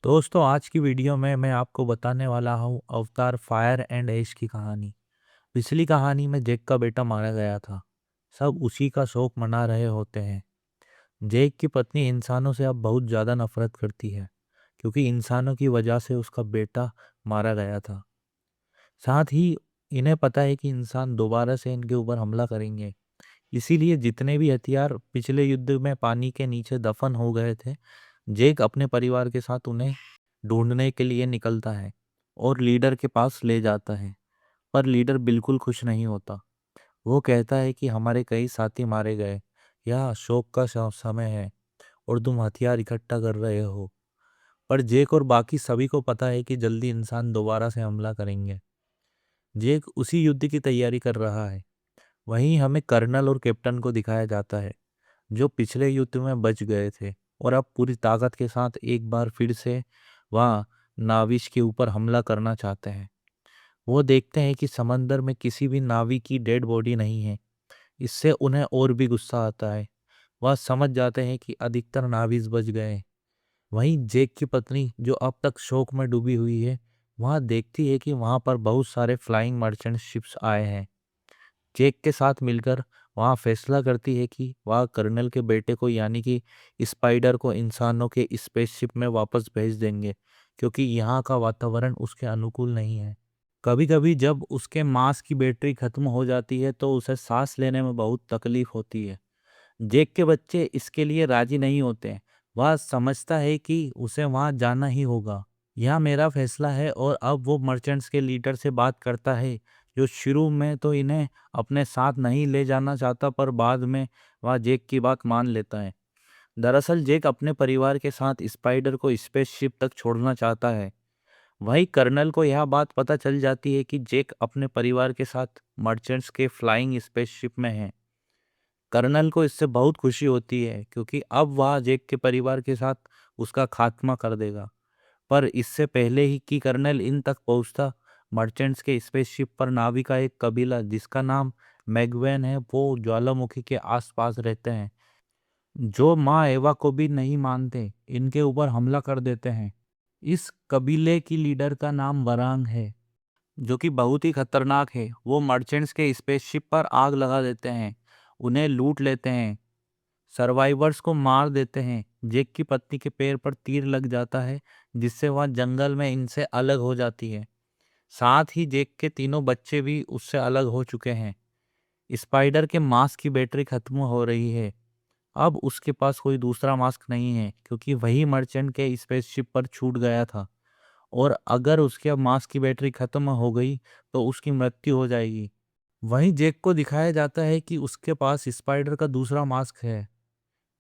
दोस्तों, आज की वीडियो में मैं आपको बताने वाला हूँ अवतार फायर एंड ऐश की कहानी। पिछली कहानी में जैक का बेटा मारा गया था। सब उसी का शोक मना रहे होते हैं। जैक की पत्नी इंसानों से अब बहुत ज़्यादा नफरत करती है, क्योंकि इंसानों की वजह से उसका बेटा मारा गया था। साथ ही इन्हें पता है कि इंसान दोबारा से इनके ऊपर हमला करेंगे। इसीलिए जितने भी हथियार पिछले युद्ध में पानी के नीचे दफन हो गए थे, जैक अपने परिवार के साथ उन्हें ढूंढने के लिए निकलता है और लीडर के पास ले जाता है। पर लीडर बिल्कुल खुश नहीं होता। वो कहता है कि हमारे कई साथी मारे गए, यह शोक का समय है और तुम हथियार इकट्ठा कर रहे हो। पर जेक और बाकी सभी को पता है कि जल्दी इंसान दोबारा से हमला करेंगे। जेक उसी युद्ध की तैयारी कर रहा है। वहीं हमें कर्नल और कैप्टन को दिखाया जाता है, जो पिछले युद्ध में बच गए थे और अब पूरी ताकत के साथ एक बार फिर से वह नाविश के ऊपर हमला करना चाहते हैं। वो देखते हैं कि समंदर में किसी भी नाविक की डेड बॉडी नहीं है। इससे उन्हें और भी गुस्सा आता है। वह समझ जाते हैं कि अधिकतर नाविक बच गए। वहीं जेक की पत्नी, जो अब तक शोक में डूबी हुई है, वह देखती है कि वहां पर बहुत सारे फ्लाइंग मर्चेंट शिप्स आए हैं। जेक के साथ मिलकर वहाँ फैसला करती है कि वह कर्नल के बेटे को यानी कि स्पाइडर को इंसानों के स्पेसशिप में वापस भेज देंगे, क्योंकि यहाँ का वातावरण उसके अनुकूल नहीं है। कभी कभी जब उसके मांस की बैटरी खत्म हो जाती है तो उसे सांस लेने में बहुत तकलीफ होती है। जेक के बच्चे इसके लिए राजी नहीं होते। वह समझता है कि उसे वहाँ जाना ही होगा। यह मेरा फैसला है। और अब वो मर्चेंट्स के लीडर से बात करता है, जो शुरू में तो इन्हें अपने साथ नहीं ले जाना चाहता, पर बाद में वह जेक की बात मान लेता है। दरअसल जेक अपने परिवार के साथ स्पाइडर को स्पेसशिप तक छोड़ना चाहता है। वहीं कर्नल को यह बात पता चल जाती है कि जेक अपने परिवार के साथ मर्चेंट्स के फ्लाइंग स्पेसशिप में है। कर्नल को इससे बहुत खुशी होती है, क्योंकि अब वह जेक के परिवार के साथ उसका खात्मा कर देगा। पर इससे पहले ही कि कर्नल इन तक पहुंचता, मर्चेंट्स के स्पेसशिप पर नाविक का एक कबीला, जिसका नाम मैगवेन है, वो ज्वालामुखी के आसपास रहते हैं, जो माँ एवा को भी नहीं मानते, इनके ऊपर हमला कर देते हैं। इस कबीले की लीडर का नाम वरांग है, जो कि बहुत ही खतरनाक है। वो मर्चेंट्स के स्पेसशिप पर आग लगा देते हैं, उन्हें लूट लेते हैं, सर्वाइवर्स को मार देते हैं। जेक की पत्नी के पैर पर तीर लग जाता है, जिससे वह जंगल में इनसे अलग हो जाती है। साथ ही जेक के तीनों बच्चे भी उससे अलग हो चुके हैं। स्पाइडर के मास्क की बैटरी खत्म हो रही है। अब उसके पास कोई दूसरा मास्क नहीं है, क्योंकि वही मर्चेंट के स्पेसशिप पर छूट गया था। और अगर उसके मास्क की बैटरी खत्म हो गई तो उसकी मृत्यु हो जाएगी। वहीं जेक को दिखाया जाता है कि उसके पास स्पाइडर का दूसरा मास्क है।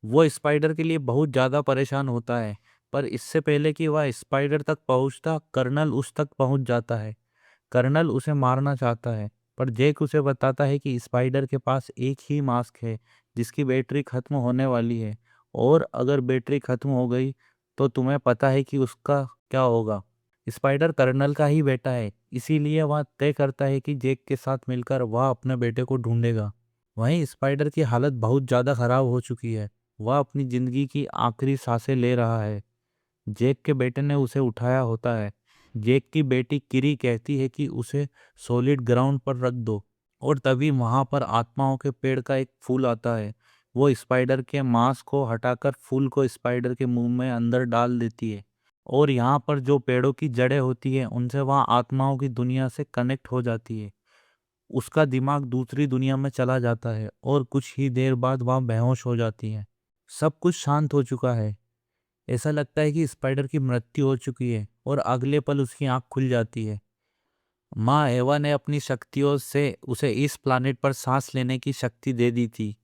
वो स्पाइडर के लिए बहुत ज़्यादा परेशान होता है, पर इससे पहले कि वह स्पाइडर तक पहुंचता, कर्नल उस तक पहुंच जाता है। कर्नल उसे मारना चाहता है, पर जेक उसे बताता है कि स्पाइडर के पास एक ही मास्क है, जिसकी बैटरी खत्म होने वाली है। और अगर बैटरी खत्म हो गई तो तुम्हें पता है कि उसका क्या होगा। स्पाइडर कर्नल का ही बेटा है, इसीलिए वह तय करता है कि जेक के साथ मिलकर वह अपने बेटे को ढूंढेगा। वहीं स्पाइडर की हालत बहुत ज़्यादा खराब हो चुकी है। वह अपनी ज़िंदगी की आखिरी सांसें ले रहा है। जेक के बेटे ने उसे उठाया होता है। जेक की बेटी किरी कहती है कि उसे सॉलिड ग्राउंड पर रख दो। और तभी वहां पर आत्माओं के पेड़ का एक फूल आता है। वो स्पाइडर के मांस को हटाकर फूल को स्पाइडर के मुंह में अंदर डाल देती है। और यहाँ पर जो पेड़ों की जड़ें होती है, उनसे वह आत्माओं की दुनिया से कनेक्ट हो जाती है। उसका दिमाग दूसरी दुनिया में चला जाता है और कुछ ही देर बाद वह बेहोश हो जाती है। सब कुछ शांत हो चुका है। ऐसा लगता है कि स्पाइडर की मृत्यु हो चुकी है और अगले पल उसकी आंख खुल जाती है। माँ एवा ने अपनी शक्तियों से उसे इस प्लानेट पर सांस लेने की शक्ति दे दी थी,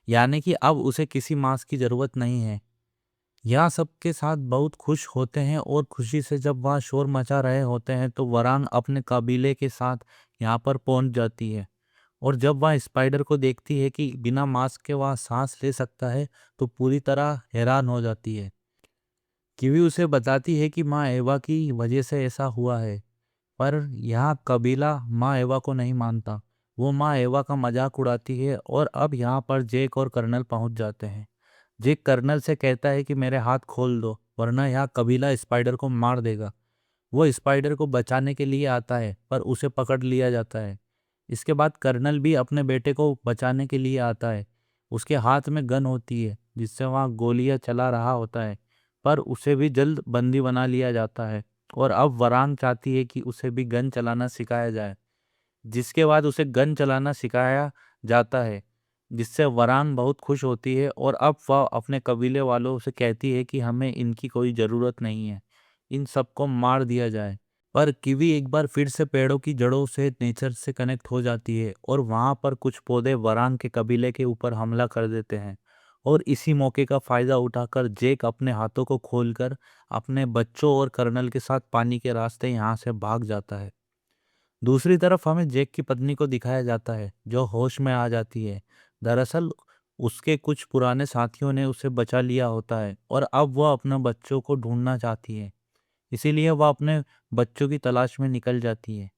यानी कि अब उसे किसी मांस की जरूरत नहीं है। यहाँ सबके साथ बहुत खुश होते हैं और खुशी से जब वह शोर मचा रहे होते हैं तो वरांग अपने कबीले के साथ यहाँ पर पहुंच जाती है। और जब वह स्पाइडर को देखती है कि बिना मास्क के वह सांस ले सकता है, तो पूरी तरह हैरान हो जाती है। किवी उसे बताती है कि माँ एवा की वजह से ऐसा हुआ है। पर यहाँ कबीला माँ एवा को नहीं मानता। वो माँ एवा का मजाक उड़ाती है और अब यहाँ पर जेक और कर्नल पहुंच जाते हैं। जेक कर्नल से कहता है कि मेरे हाथ खोल दो वरना यहाँ कबीला स्पाइडर को मार देगा। वो स्पाइडर को बचाने के लिए आता है पर उसे पकड़ लिया जाता है। इसके बाद कर्नल भी अपने बेटे को बचाने के लिए आता है। उसके हाथ में गन होती है जिससे वहाँ गोलियां चला रहा होता है, पर उसे भी जल्द बंदी बना लिया जाता है। और अब वरांग चाहती है कि उसे भी गन चलाना सिखाया जाए, जिसके बाद उसे गन चलाना सिखाया जाता है, जिससे वरांग बहुत खुश होती है और अब वह अपने कबीले वालों से कहती है कि हमें इनकी कोई ज़रूरत नहीं है, इन सबको मार दिया जाए। पर कीवी एक बार फिर से पेड़ों की जड़ों से नेचर से कनेक्ट हो जाती है और वहां पर कुछ पौधे वरांग के कबीले के ऊपर हमला कर देते हैं। और इसी मौके का फायदा उठाकर जेक अपने हाथों को खोलकर अपने बच्चों और कर्नल के साथ पानी के रास्ते यहाँ से भाग जाता है। दूसरी तरफ हमें जेक की पत्नी को दिखाया जाता है जो होश में आ जाती है। दरअसल उसके कुछ पुराने साथियों ने उसे बचा लिया होता है और अब वह अपने बच्चों को ढूंढना चाहती है, इसीलिए वह अपने बच्चों की तलाश में निकल जाती है।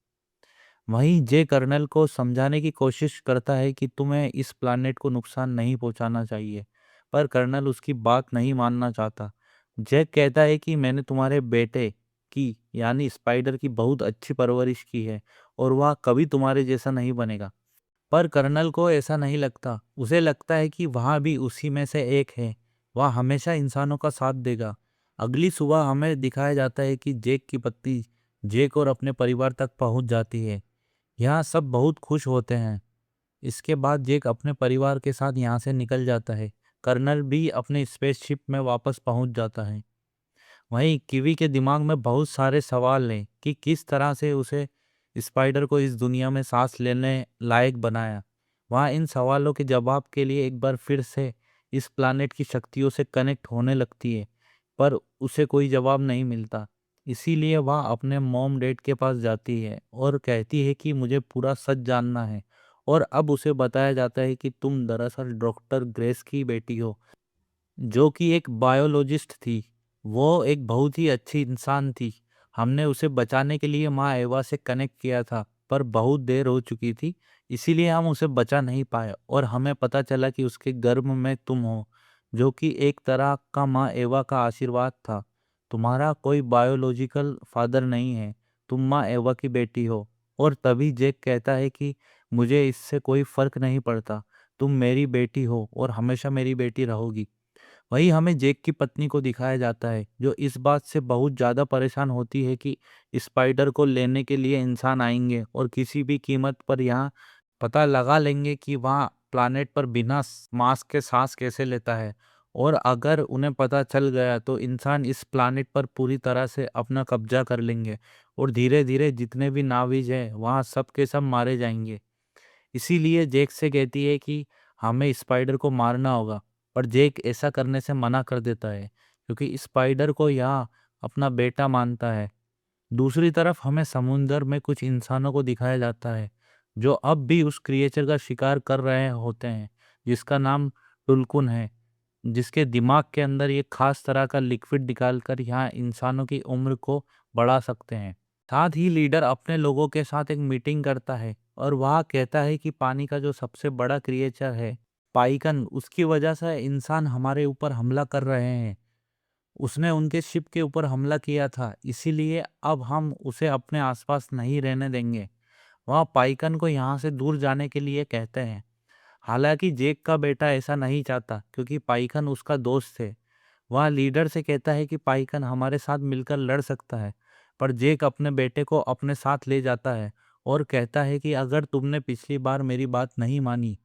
वहीं जे कर्नल को समझाने की कोशिश करता है कि तुम्हें इस प्लानेट को नुकसान नहीं पहुंचाना चाहिए, पर कर्नल उसकी बात नहीं मानना चाहता। जैक कहता है कि मैंने तुम्हारे बेटे की यानी स्पाइडर की बहुत अच्छी परवरिश की है और वह कभी तुम्हारे जैसा नहीं बनेगा। पर कर्नल को ऐसा नहीं लगता। उसे लगता है कि वह भी उसी में से एक है। वह हमेशा इंसानों का साथ देगा। अगली सुबह हमें दिखाया जाता है कि जेक की पत्नी जेक और अपने परिवार तक पहुंच जाती है। यहाँ सब बहुत खुश होते हैं। इसके बाद जेक अपने परिवार के साथ यहाँ से निकल जाता है। कर्नल भी अपने स्पेसशिप में वापस पहुंच जाता है। वहीं कीवी के दिमाग में बहुत सारे सवाल हैं कि किस तरह से उसे स्पाइडर को इस दुनिया में सांस लेने लायक बनाया। वहाँ इन सवालों के जवाब के लिए एक बार फिर से इस प्लानेट की शक्तियों से कनेक्ट होने लगती है, पर उसे कोई जवाब नहीं मिलता। इसीलिए वह अपने मॉम डैड के पास जाती है और कहती है कि मुझे पूरा सच जानना है। और अब उसे बताया जाता है कि तुम दरअसल डॉक्टर ग्रेस की बेटी हो, जो कि एक बायोलॉजिस्ट थी। वो एक बहुत ही अच्छी इंसान थी। हमने उसे बचाने के लिए माँ एवा से कनेक्ट किया था, पर बहुत देर हो चुकी थी, इसीलिए हम उसे बचा नहीं पाए और हमें पता चला कि उसके गर्भ में तुम हो, जो कि एक तरह का माँ एवा का आशीर्वाद था। तुम्हारा कोई बायोलॉजिकल फादर नहीं है, तुम माँ एवा की बेटी हो। और तभी जेक कहता है कि मुझे इससे कोई फर्क नहीं पड़ता, तुम मेरी बेटी हो और हमेशा मेरी बेटी रहोगी। वही हमें जेक की पत्नी को दिखाया जाता है जो इस बात से बहुत ज़्यादा परेशान होती है कि स्पाइडर को लेने के लिए इंसान आएंगे और किसी भी कीमत पर यहाँ पता लगा लेंगे कि वहाँ प्लानेट पर बिना मास्क के सांस कैसे लेता है। और अगर उन्हें पता चल गया तो इंसान इस प्लानेट पर पूरी तरह से अपना कब्जा कर लेंगे और धीरे धीरे जितने भी नाविज हैं वहाँ सब के सब मारे जाएंगे। इसीलिए जेक से कहती है कि हमें स्पाइडर को मारना होगा, पर जेक ऐसा करने से मना कर देता है क्योंकि स्पाइडर को यहाँ अपना बेटा मानता है। दूसरी तरफ हमें समुंदर में कुछ इंसानों को दिखाया जाता है जो अब भी उस क्रिएचर का शिकार कर रहे होते हैं जिसका नाम टुलकुन है, जिसके दिमाग के अंदर ये खास तरह का लिक्विड निकालकर यहाँ इंसानों की उम्र को बढ़ा सकते हैं। साथ ही लीडर अपने लोगों के साथ एक मीटिंग करता है और वह कहता है कि पानी का जो सबसे बड़ा क्रिएचर है पाइकन, उसकी वजह से इंसान हमारे ऊपर हमला कर रहे हैं। उसने उनके शिप के ऊपर हमला किया था, इसीलिए अब हम उसे अपने आसपास नहीं रहने देंगे। वह पाइकन को यहाँ से दूर जाने के लिए कहते हैं। हालांकि जेक का बेटा ऐसा नहीं चाहता क्योंकि पाइकन उसका दोस्त है। वह लीडर से कहता है कि पाइकन हमारे साथ मिलकर लड़ सकता है, पर जेक अपने बेटे को अपने साथ ले जाता है और कहता है कि अगर तुमने पिछली बार मेरी बात नहीं मानी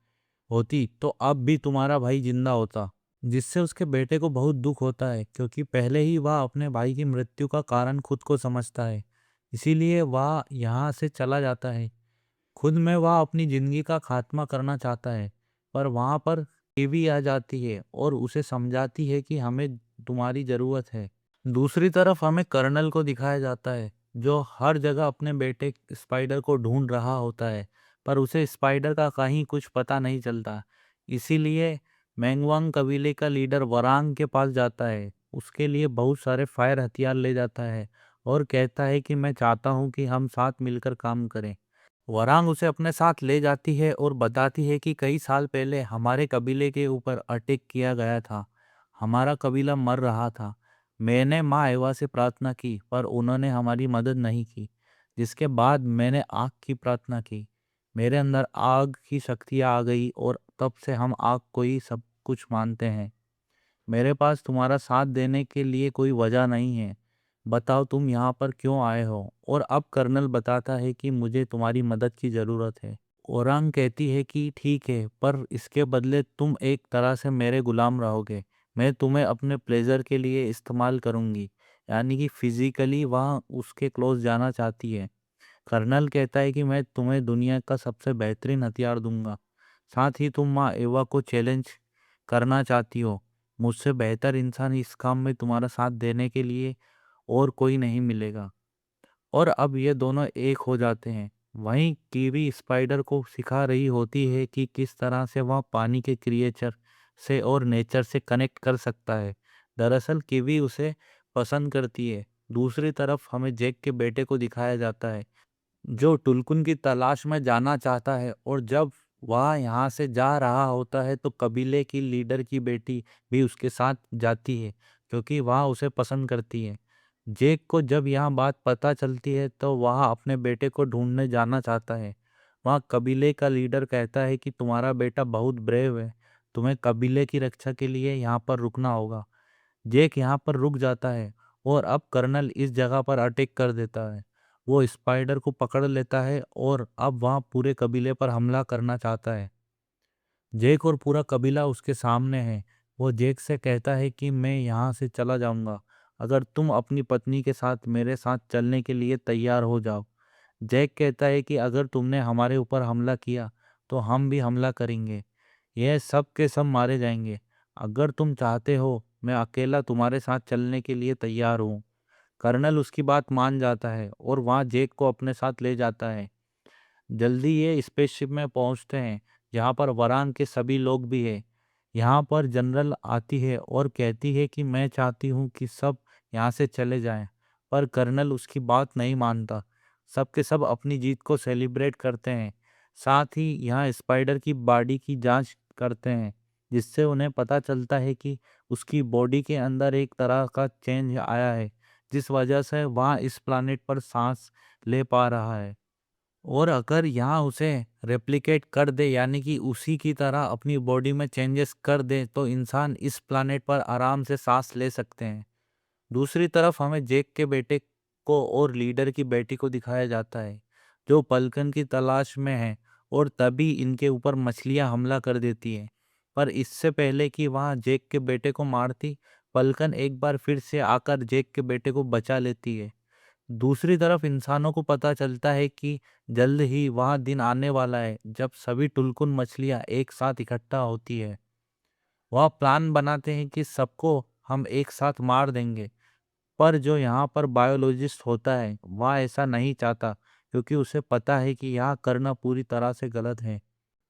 होती तो अब भी तुम्हारा भाई जिंदा होता। जिससे उसके बेटे को बहुत दुख होता है क्योंकि पहले ही वह अपने भाई की मृत्यु का कारण खुद को समझता है। इसीलिए वह यहाँ से चला जाता है। खुद में वह अपनी जिंदगी का खात्मा करना चाहता है, पर वहाँ पर टीवी आ जाती है और उसे समझाती है कि हमें तुम्हारी ज़रूरत है। दूसरी तरफ हमें कर्नल को दिखाया जाता है जो हर जगह अपने बेटे स्पाइडर को ढूंढ रहा होता है, पर उसे स्पाइडर का कहीं कुछ पता नहीं चलता। इसीलिए मैंगवांग कबीले का लीडर वरांग के पास जाता है, उसके लिए बहुत सारे फायर हथियार ले जाता है और कहता है कि मैं चाहता हूँ कि हम साथ मिलकर काम करें। वरांग उसे अपने साथ ले जाती है और बताती है कि कई साल पहले हमारे कबीले के ऊपर अटैक किया गया था, हमारा कबीला मर रहा था। मैंने माँ एवा से प्रार्थना की पर उन्होंने हमारी मदद नहीं की। जिसके बाद मैंने आग की प्रार्थना की। मेरे अंदर आग की शक्ति आ गई और तब से हम आग को ही सब कुछ मानते हैं। मेरे पास तुम्हारा साथ देने के लिए कोई वजह नहीं है। बताओ तुम यहाँ पर क्यों आए हो? और अब कर्नल बताता है कि मुझे तुम्हारी मदद की ज़रूरत है। ओरांग कहती है कि ठीक है, पर इसके बदले तुम एक तरह से मेरे गुलाम रहोगे। मैं तुम्हें अपने प्लेजर के लिए इस्तेमाल करूंगी। यानी कि फिजिकली वह उसके क्लोज जाना चाहती है। कर्नल कहता है कि मैं तुम्हें दुनिया का सबसे बेहतरीन हथियार दूंगा। साथ ही तुम माँ एवा को चैलेंज करना चाहती हो। मुझसे बेहतर इंसान इस काम में तुम्हारा साथ देने के लिए और कोई नहीं मिलेगा। और अब ये दोनों एक हो जाते हैं। वहीं कीवी स्पाइडर को सिखा रही होती है कि किस तरह से वह पानी के क्रिएचर से और नेचर से कनेक्ट कर सकता है। दरअसल कीवी उसे पसंद करती है। दूसरी तरफ हमें जैक के बेटे को दिखाया जाता है जो टुलकुन की तलाश में जाना चाहता है, और जब वह यहाँ से जा रहा होता है तो कबीले की लीडर की बेटी भी उसके साथ जाती है क्योंकि वह उसे पसंद करती है। जेक को जब यह बात पता चलती है तो वह अपने बेटे को ढूंढने जाना चाहता है। वहाँ कबीले का लीडर कहता है कि तुम्हारा बेटा बहुत ब्रेव है, तुम्हें कबीले की रक्षा के लिए यहाँ पर रुकना होगा। जेक यहाँ पर रुक जाता है और अब कर्नल इस जगह पर अटैक कर देता है। वो स्पाइडर को पकड़ लेता है और अब वह पूरे कबीले पर हमला करना चाहता है। जेक और पूरा कबीला उसके सामने है। वो जेक से कहता है कि मैं यहाँ से चला जाऊंगा अगर तुम अपनी पत्नी के साथ मेरे साथ चलने के लिए तैयार हो जाओ। जैक कहता है कि अगर तुमने हमारे ऊपर हमला किया तो हम भी हमला करेंगे। यह सब के सब मारे जाएंगे। अगर तुम चाहते हो मैं अकेला तुम्हारे साथ चलने के लिए तैयार हूँ। कर्नल उसकी बात मान जाता है और वहाँ जेक को अपने साथ ले जाता है। जल्दी ये स्पेसशिप में पहुंचते हैं जहाँ पर वरान के सभी लोग भी हैं। यहाँ पर जनरल आती है और कहती है कि मैं चाहती हूँ कि सब यहाँ से चले जाएं, पर कर्नल उसकी बात नहीं मानता। सब के सब अपनी जीत को सेलिब्रेट करते हैं। साथ ही यहाँ स्पाइडर की बॉडी की जांच करते हैं जिससे उन्हें पता चलता है कि उसकी बॉडी के अंदर एक तरह का चेंज आया है जिस वजह से वह इस प्लानिट पर सांस ले पा रहा है। और अगर यहाँ उसे रेप्लिकेट कर दे यानी कि उसी की तरह अपनी बॉडी में चेंजेस कर दे तो इंसान इस प्लानेट पर आराम से सांस ले सकते हैं। दूसरी तरफ हमें जेक के बेटे को और लीडर की बेटी को दिखाया जाता है जो पलकन की तलाश में है, और तभी इनके ऊपर मछलियां हमला कर देती हैं। पर इससे पहले कि वहां जेक के बेटे को मारती, पलकन एक बार फिर से आकर जेक के बेटे को बचा लेती है। दूसरी तरफ इंसानों को पता चलता है कि जल्द ही वह दिन आने वाला है जब सभी टुलकुन मछलियां एक साथ इकट्ठा होती है। वह प्लान बनाते हैं कि सबको हम एक साथ मार देंगे, पर जो यहाँ पर बायोलॉजिस्ट होता है वह ऐसा नहीं चाहता क्योंकि उसे पता है कि यह करना पूरी तरह से गलत है।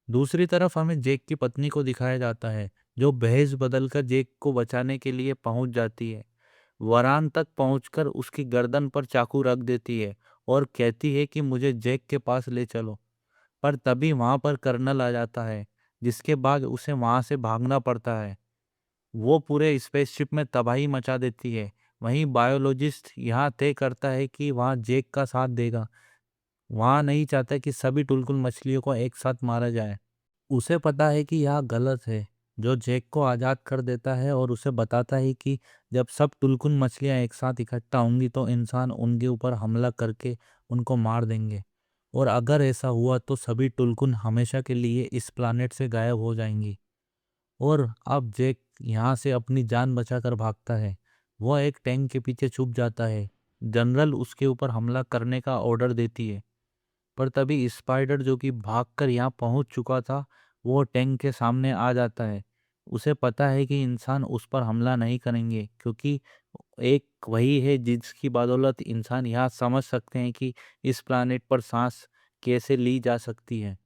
दूसरी तरफ हमें जेक की पत्नी को दिखाया जाता है जो भेष बदलकर जेक को बचाने के लिए पहुंच जाती है। वरान तक पहुंचकर उसकी गर्दन पर चाकू रख देती है और कहती है कि मुझे जैक के पास ले चलो। पर तभी वहां पर कर्नल आ जाता है जिसके बाद उसे वहां से भागना पड़ता है। वो पूरे स्पेसशिप में तबाही मचा देती है। वहीं बायोलॉजिस्ट यहाँ तय करता है कि वहाँ जैक का साथ देगा। वहाँ नहीं चाहता कि सभी टुलकुल मछलियों को एक साथ मारा जाए। उसे पता है कि यह गलत है, जो जैक को आज़ाद कर देता है और उसे बताता है कि जब सब टुलकुन मछलियाँ एक साथ इकट्ठा होंगी तो इंसान उनके ऊपर हमला करके उनको मार देंगे, और अगर ऐसा हुआ तो सभी टुलकुन हमेशा के लिए इस प्लानेट से गायब हो जाएंगी। और अब जैक यहाँ से अपनी जान बचाकर भागता है। वह एक टैंक के पीछे छुप जाता है। जनरल उसके ऊपर हमला करने का ऑर्डर देती है, पर तभी स्पाइडर जो कि भागकर यहाँ पहुंच चुका था वो टैंक के सामने आ जाता है। उसे पता है कि इंसान उस पर हमला नहीं करेंगे क्योंकि एक वही है जिसकी बदौलत इंसान यहाँ समझ सकते हैं कि इस प्लानेट पर सांस कैसे ली जा सकती है।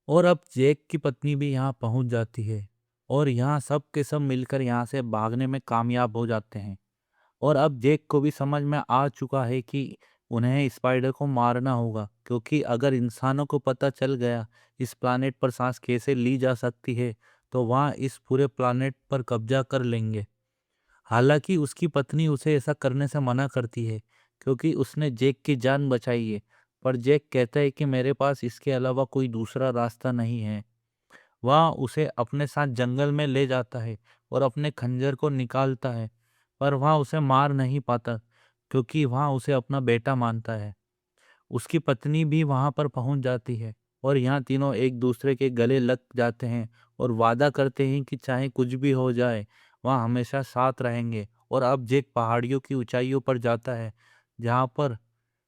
और अब जैक की पत्नी भी यहाँ पहुंच जाती है और यहाँ सब के सब मिलकर यहाँ से भागने में कामयाब हो जाते हैं। और अब जैक को भी समझ में आ चुका है कि उन्हें स्पाइडर को मारना होगा क्योंकि अगर इंसानों को पता चल गया इस प्लानेट पर सांस कैसे ली जा सकती है तो वहाँ इस पूरे प्लानेट पर कब्जा कर लेंगे। हालांकि उसकी पत्नी उसे ऐसा करने से मना करती है क्योंकि उसने जैक की जान बचाई है। पर जैक कहता है कि मेरे पास इसके अलावा कोई दूसरा रास्ता नहीं है। वह उसे अपने साथ जंगल में ले जाता है और अपने खंजर को निकालता है, पर वह उसे मार नहीं पाता क्योंकि वह उसे अपना बेटा मानता है। उसकी पत्नी भी वहां पर पहुंच जाती है और यहाँ तीनों एक दूसरे के गले लग जाते हैं और वादा करते हैं कि चाहे कुछ भी हो जाए वह हमेशा साथ रहेंगे। और अब जेक पहाड़ियों की ऊंचाइयों पर जाता है जहाँ पर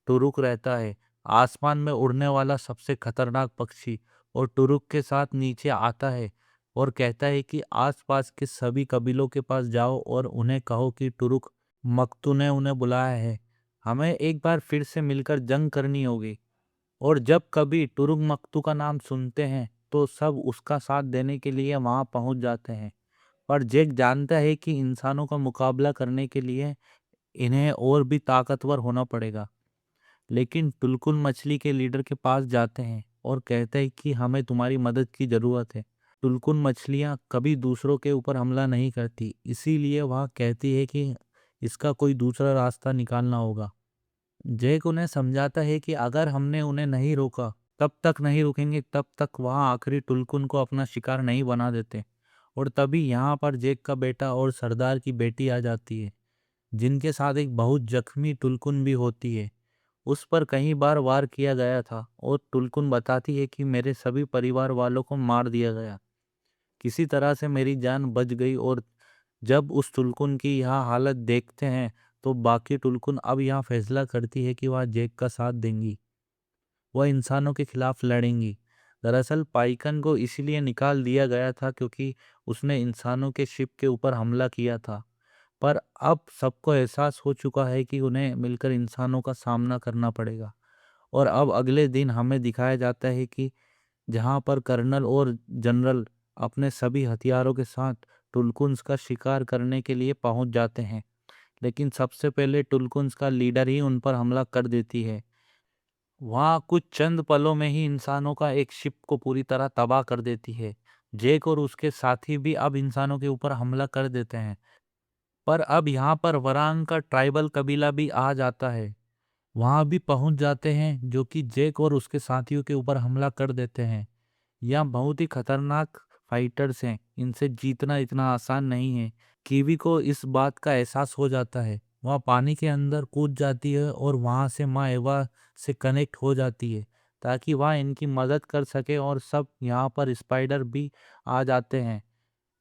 टुरुक रहता है, आसमान में उड़ने वाला सबसे खतरनाक पक्षी। और टुरुक के साथ नीचे आता है और कहता है कि आसपास के सभी कबीलों के पास जाओ और उन्हें कहो कि टुरुक मक्तू ने उन्हें बुलाया है। हमें एक बार फिर से मिलकर जंग करनी होगी। और जब कभी टुरुक मक्तू का नाम सुनते हैं तो सब उसका साथ देने के लिए वहां पहुंच जाते हैं। पर जेक जानता है कि इंसानों का मुकाबला करने के लिए इन्हें और भी ताकतवर होना पड़ेगा। लेकिन टुलकुन मछली के लीडर के पास जाते हैं और कहते हैं कि हमें तुम्हारी मदद की जरूरत है। टुलकुन मछलियां कभी दूसरों के ऊपर हमला नहीं करती, इसीलिए वह कहती है कि इसका कोई दूसरा रास्ता निकालना होगा। जैक उन्हें समझाता है कि अगर हमने उन्हें नहीं रोका तब तक नहीं रुकेंगे, तब तक वह आखिरी टुलकुन को अपना शिकार नहीं बना देते। और तभी यहाँ पर जैक का बेटा और सरदार की बेटी आ जाती है, जिनके साथ एक बहुत जख्मी टुलकुन भी होती है। उस पर कई बार वार किया गया था और टुलकुन बताती है कि मेरे सभी परिवार वालों को मार दिया गया, किसी तरह से मेरी जान बच गई। और जब उस टुलकुन की यह हालत देखते हैं तो बाकी टुलकुन अब यह फैसला करती है कि वह जैक का साथ देंगी, वह इंसानों के खिलाफ लड़ेंगी। दरअसल पाइकन को इसीलिए निकाल दिया गया था क्योंकि उसने इंसानों के शिप के ऊपर हमला किया था। पर अब सबको एहसास हो चुका है कि उन्हें मिलकर इंसानों का सामना करना पड़ेगा। और अब अगले दिन हमें दिखाया जाता है कि जहां पर कर्नल और जनरल अपने सभी हथियारों के साथ टुलकुन्स का शिकार करने के लिए पहुंच जाते हैं। लेकिन सबसे पहले टुलकुन्स का लीडर ही उन पर हमला कर देती है। वहां कुछ चंद पलों में ही इंसानों का एक शिप को पूरी तरह तबाह कर देती है। जेक और उसके साथी भी अब इंसानों के ऊपर हमला कर देते हैं। पर अब यहाँ पर वरांग का ट्राइबल कबीला भी आ जाता है, वहां भी पहुंच जाते हैं, जो कि जेक और उसके साथियों के ऊपर हमला कर देते हैं। यह बहुत ही खतरनाक फाइटर्स हैं, इनसे जीतना इतना आसान नहीं है। कीवी को इस बात का एहसास हो जाता है, वह पानी के अंदर कूद जाती है और वहां से माँ एवा से कनेक्ट हो जाती है ताकि वह इनकी मदद कर सके। और सब यहाँ पर स्पाइडर भी आ जाते हैं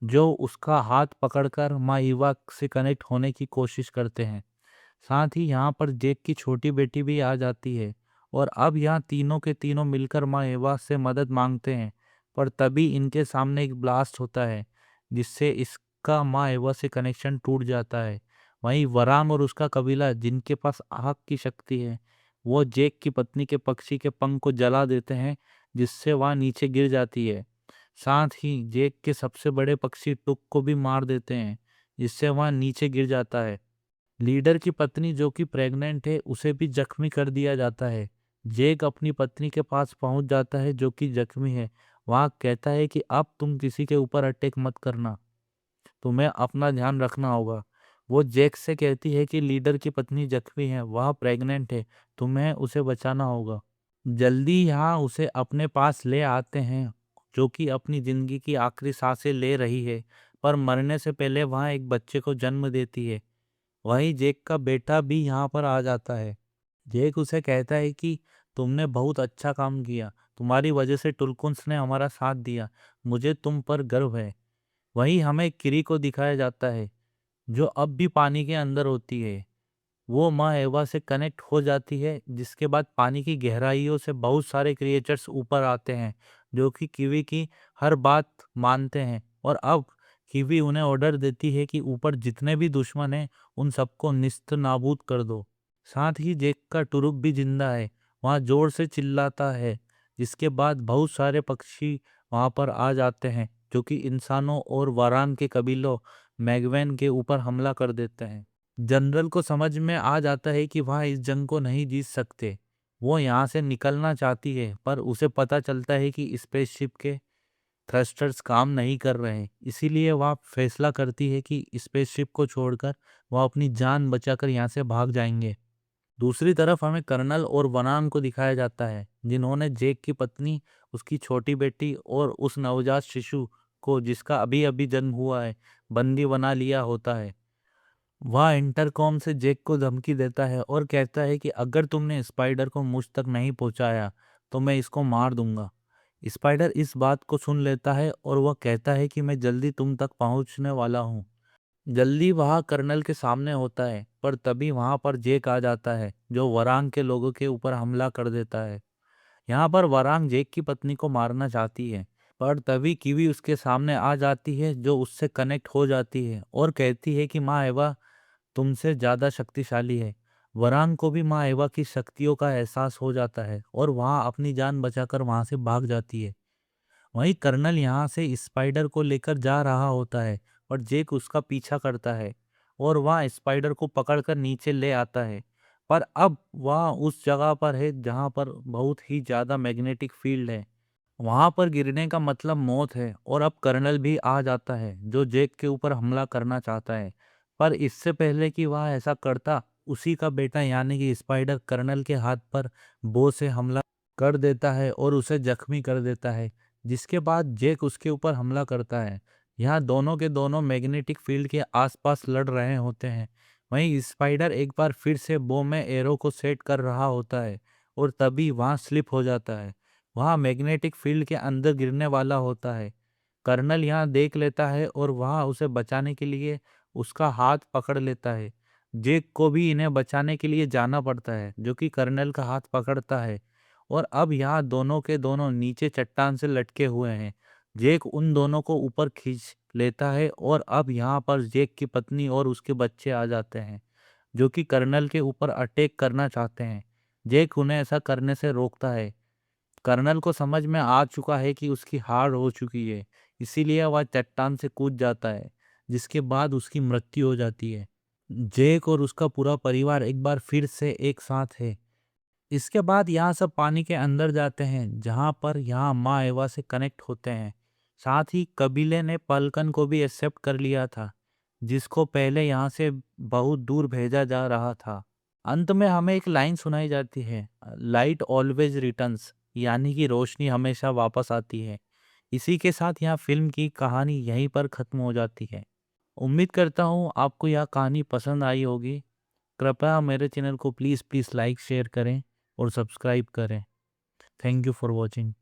जो उसका हाथ पकड़कर माँ ईवा से कनेक्ट होने की कोशिश करते हैं। साथ ही यहाँ पर जेक की छोटी बेटी भी आ जाती है और अब यहाँ तीनों के तीनों मिलकर माँ एवा से मदद मांगते हैं। पर तभी इनके सामने एक ब्लास्ट होता है जिससे इसका माँ एवा से कनेक्शन टूट जाता है। वहीं वरान और उसका कबीला जिनके पास आग की शक्ति है, वो जेक की पत्नी के पक्षी के पंख को जला देते हैं जिससे वह नीचे गिर जाती है। साथ ही जेक के सबसे बड़े पक्षी टुक को भी मार देते हैं जिससे वह नीचे गिर जाता है। लीडर की पत्नी जो कि प्रेग्नेंट है उसे भी जख्मी कर दिया जाता है। जेक अपनी पत्नी के पास पहुंच जाता है जो कि जख्मी है। वह कहता है कि अब तुम किसी के ऊपर अटैक मत करना, तुम्हें अपना ध्यान रखना होगा। वो जेक से कहती है कि लीडर की पत्नी जख्मी है, वह प्रेग्नेंट है, तुम्हें उसे बचाना होगा। जल्दी यहाँ उसे अपने पास ले आते हैं, जो कि अपनी जिंदगी की आखिरी सांसें ले रही है, पर मरने से पहले वह एक बच्चे को जन्म देती है। वहीं जेक का बेटा भी यहाँ पर आ जाता है। जेक उसे कहता है कि तुमने बहुत अच्छा काम किया, तुम्हारी वजह से टुलकुन्स ने हमारा साथ दिया, मुझे तुम पर गर्व है। वहीं हमें किरी को दिखाया जाता है जो अब भी पानी के अंदर होती है। वो माँ एवा से कनेक्ट हो जाती है जिसके बाद पानी की गहराइयों से बहुत सारे क्रिएचर्स ऊपर आते हैं जो कि कीवी की हर बात मानते हैं। और अब कीवी उन्हें ऑर्डर देती है कि ऊपर जितने भी दुश्मन हैं उन सबको निस्त नाबूद कर दो। साथ ही जेक का टुरुक भी जिंदा है, वहाँ जोर से चिल्लाता है, जिसके बाद बहुत सारे पक्षी वहाँ पर आ जाते हैं जो कि इंसानों और वारान के कबीलों मैगवेन के ऊपर हमला कर देते हैं। जनरल को समझ में आ जाता है कि वह इस जंग को नहीं जीत सकते। वो यहाँ से निकलना चाहती है पर उसे पता चलता है कि स्पेसशिप के थ्रस्टर्स काम नहीं कर रहे हैं, इसीलिए वह फैसला करती है कि स्पेसशिप को छोड़कर वह अपनी जान बचाकर यहाँ से भाग जाएंगे। दूसरी तरफ हमें कर्नल और वरांग को दिखाया जाता है, जिन्होंने जेक की पत्नी, उसकी छोटी बेटी और उस नवजात शिशु को, जिसका अभी अभी जन्म हुआ है, बंदी बना लिया होता है। वह इंटरकॉम से जेक को धमकी देता है और कहता है कि अगर तुमने स्पाइडर को मुझ तक नहीं पहुंचाया तो मैं इसको मार दूंगा। स्पाइडर इस बात को सुन लेता है और वह कहता है कि मैं जल्दी तुम तक पहुंचने वाला हूँ। जल्दी वह कर्नल के सामने होता है, पर तभी वहां पर जेक आ जाता है, जो वरांग के लोगों के ऊपर हमला कर देता है। यहाँ पर वरांग जेक की पत्नी को मारना चाहती है, पर तभी कीवी उसके सामने आ जाती है, जो उससे कनेक्ट हो जाती है और कहती है कि माँ एवा तुमसे ज्यादा शक्तिशाली है। वरांग को भी माँ एवा की शक्तियों का एहसास हो जाता है और वहां अपनी जान बचाकर वहां से भाग जाती है। वहीं कर्नल यहाँ से स्पाइडर को लेकर जा रहा होता है, और जेक उसका पीछा करता है और वह स्पाइडर को पकड़कर नीचे ले आता है। पर अब वह उस जगह पर है जहाँ पर बहुत ही ज्यादा मैग्नेटिक फील्ड है। वहां पर गिरने का मतलब मौत है, और अब कर्नल भी आ जाता है, जो जेक के ऊपर हमला करना चाहता है। पर इससे पहले कि वह ऐसा करता, उसी का बेटा यानी कि स्पाइडर कर्नल के हाथ पर बो से हमला कर देता है और उसे जख्मी कर देता है, जिसके बाद जेक उसके ऊपर हमला करता है। यहाँ दोनों के दोनों मैग्नेटिक फील्ड के आसपास लड़ रहे होते हैं। वहीं स्पाइडर एक बार फिर से बो में एरो को सेट कर रहा होता है, और तभी वहां स्लिप हो जाता है। वह मैग्नेटिक फील्ड के अंदर गिरने वाला होता है। कर्नल यहाँ देख लेता है और वह उसे बचाने के लिए उसका हाथ पकड़ लेता है। जेक को भी इन्हें बचाने के लिए जाना पड़ता है, जो कि कर्नल का हाथ पकड़ता है। और अब यहाँ दोनों के दोनों नीचे चट्टान से लटके हुए हैं। जेक उन दोनों को ऊपर खींच लेता है, और अब यहाँ पर जेक की पत्नी और उसके बच्चे आ जाते हैं, जो कि कर्नल के ऊपर अटैक करना चाहते हैं। जेक उन्हें ऐसा करने से रोकता है। कर्नल को समझ में आ चुका है कि उसकी हार हो चुकी है, इसीलिए वह चट्टान से कूद जाता है, जिसके बाद उसकी मृत्यु हो जाती है। जेक और उसका पूरा परिवार एक बार फिर से एक साथ है। इसके बाद यहाँ सब पानी के अंदर जाते हैं, जहाँ पर यहाँ माँ एवा से कनेक्ट होते हैं। साथ ही कबीले ने पलकन को भी एक्सेप्ट कर लिया था, जिसको पहले यहाँ से बहुत दूर भेजा जा रहा था। अंत में हमें एक लाइन सुनाई जाती है, लाइट ऑलवेज रिटर्न्स, यानी कि रोशनी हमेशा वापस आती है। इसी के साथ यहाँ फिल्म की कहानी यहीं पर खत्म हो जाती है। उम्मीद करता हूँ आपको यह कहानी पसंद आई होगी। कृपया मेरे चैनल को प्लीज़ प्लीज़ लाइक शेयर करें और सब्सक्राइब करें। Thank you for watching.